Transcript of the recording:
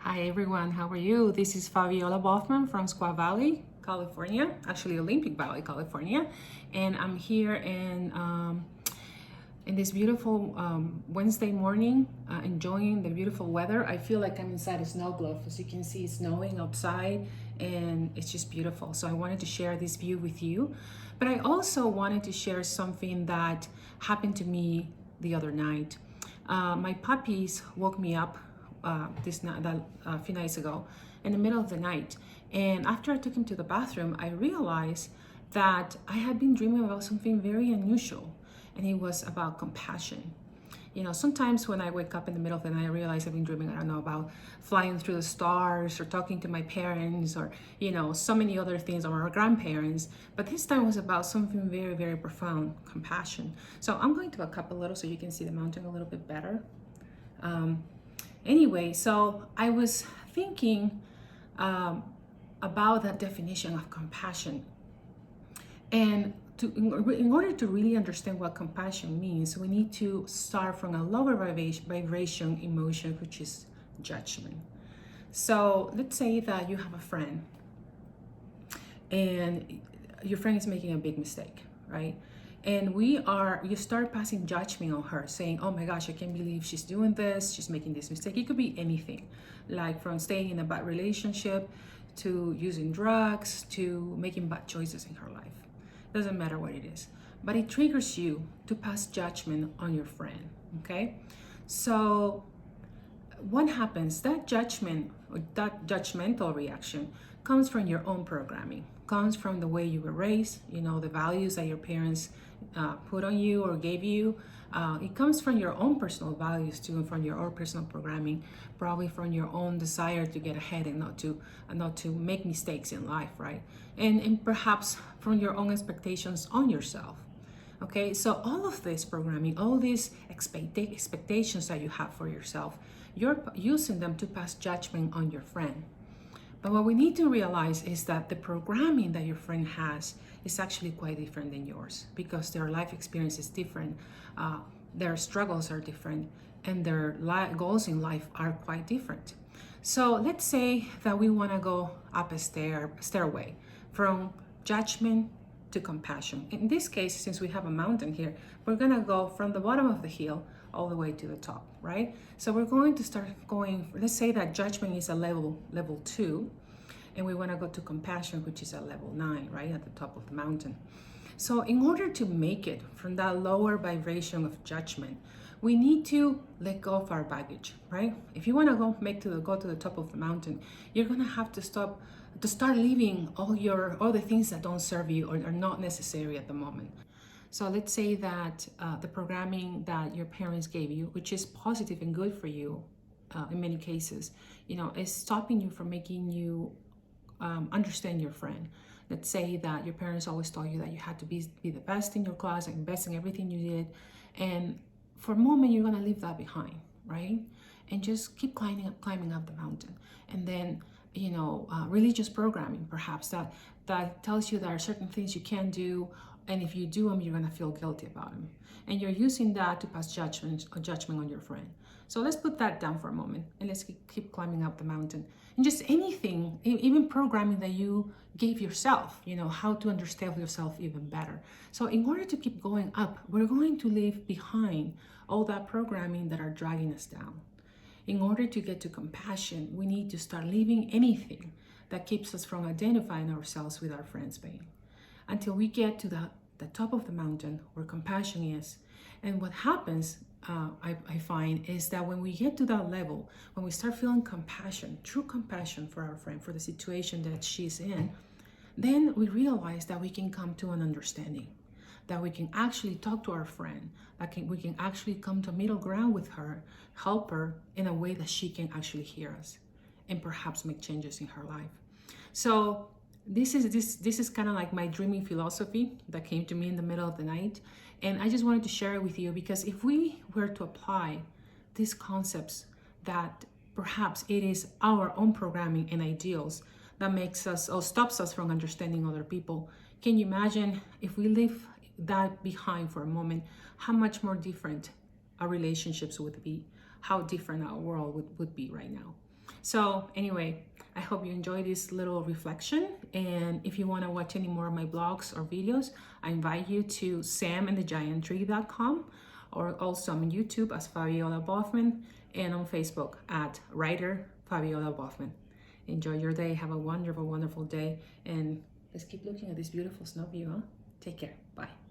Hi everyone, how are you? This is Fabiola Baughman from Squaw Valley, California, actually Olympic Valley, California, and I'm here in this beautiful Wednesday morning, enjoying the beautiful weather. I feel like I'm inside a snow globe. As you can see, it's snowing outside and it's just beautiful. So I wanted to share this view with you, but I also wanted to share something that happened to me the other night. My puppies woke me up a few nights ago in the middle of the night, and after I took him to the bathroom, I realized that I had been dreaming about something very unusual, and it was about compassion. You know, sometimes when I wake up in the middle of the night, I realize I've been dreaming, I don't know, about flying through the stars or talking to my parents or, you know, so many other things, or our grandparents. But this time was about something very, very profound, compassion. So I'm going to back up a little so you can see the mountain a little bit better. Anyway, so I was thinking about that definition of compassion. And in order to really understand what compassion means, we need to start from a lower vibration emotion, which is judgment. So let's say that you have a friend and your friend is making a big mistake, right? And you start passing judgment on her, saying, oh my gosh, I can't believe she's doing this, she's making this mistake. It could be anything, like from staying in a bad relationship to using drugs to making bad choices in her life. Doesn't matter what it is, but it triggers you to pass judgment on your friend, okay? So what happens, that judgment or that judgmental reaction comes from your own programming, comes from the way you were raised, you know, the values that your parents put on you or gave you. It comes from your own personal values too, and from your own personal programming, probably from your own desire to get ahead and not to make mistakes in life, right? And perhaps from your own expectations on yourself. Okay, so all of this programming, all these expectations that you have for yourself, you're using them to pass judgment on your friend. But what we need to realize is that the programming that your friend has is actually quite different than yours, because their life experience is different, their struggles are different, and their goals in life are quite different. So let's say that we want to go up a stairway from judgment to compassion. In this case, since we have a mountain here, we're going to go from the bottom of the hill all the way to the top, right? So we're going to start going, let's say that judgment is a level 2, and we want to go to compassion, which is a level 9, right, at the top of the mountain. So in order to make it from that lower vibration of judgment, we need to let go of our baggage, right? If you want to go to the top of the mountain, you're going to have to start leaving all the things that don't serve you or are not necessary at the moment. So let's say that the programming that your parents gave you, which is positive and good for you in many cases, you know, is stopping you from making you understand your friend. Let's say that your parents always told you that you had to be the best in your class and best in everything you did. And for a moment, you're gonna leave that behind, right? And just keep climbing up the mountain. And then, you know, religious programming, perhaps, that tells you there are certain things you can't do, and if you do them, you're gonna feel guilty about them. And you're using that to pass judgment on your friend. So let's put that down for a moment, and let's keep climbing up the mountain. And just anything, even programming that you gave yourself, you know, how to understand yourself even better. So in order to keep going up, we're going to leave behind all that programming that are dragging us down. In order to get to compassion, we need to start leaving anything that keeps us from identifying ourselves with our friend's pain, until we get to the top of the mountain where compassion is. And what happens, I find, is that when we get to that level, when we start feeling compassion, true compassion for our friend, for the situation that she's in, then we realize that we can come to an understanding, that we can actually talk to our friend, we can actually come to a middle ground with her, help her in a way that she can actually hear us and perhaps make changes in her life. So this is kind of like my dreaming philosophy that came to me in the middle of the night. And I just wanted to share it with you, because if we were to apply these concepts, that perhaps it is our own programming and ideals that makes us or stops us from understanding other people. Can you imagine if we leave that behind for a moment, how much more different our relationships would be, how different our world would be right now. So anyway, I hope you enjoy this little reflection. And if you want to watch any more of my blogs or videos, I invite you to samandthegianttree.com, or also on YouTube as Fabiola Baughman, and on Facebook at writer Fabiola Baughman. Enjoy your day. Have a wonderful, wonderful day. And let's keep looking at this beautiful snow view. Huh? Take care. Bye.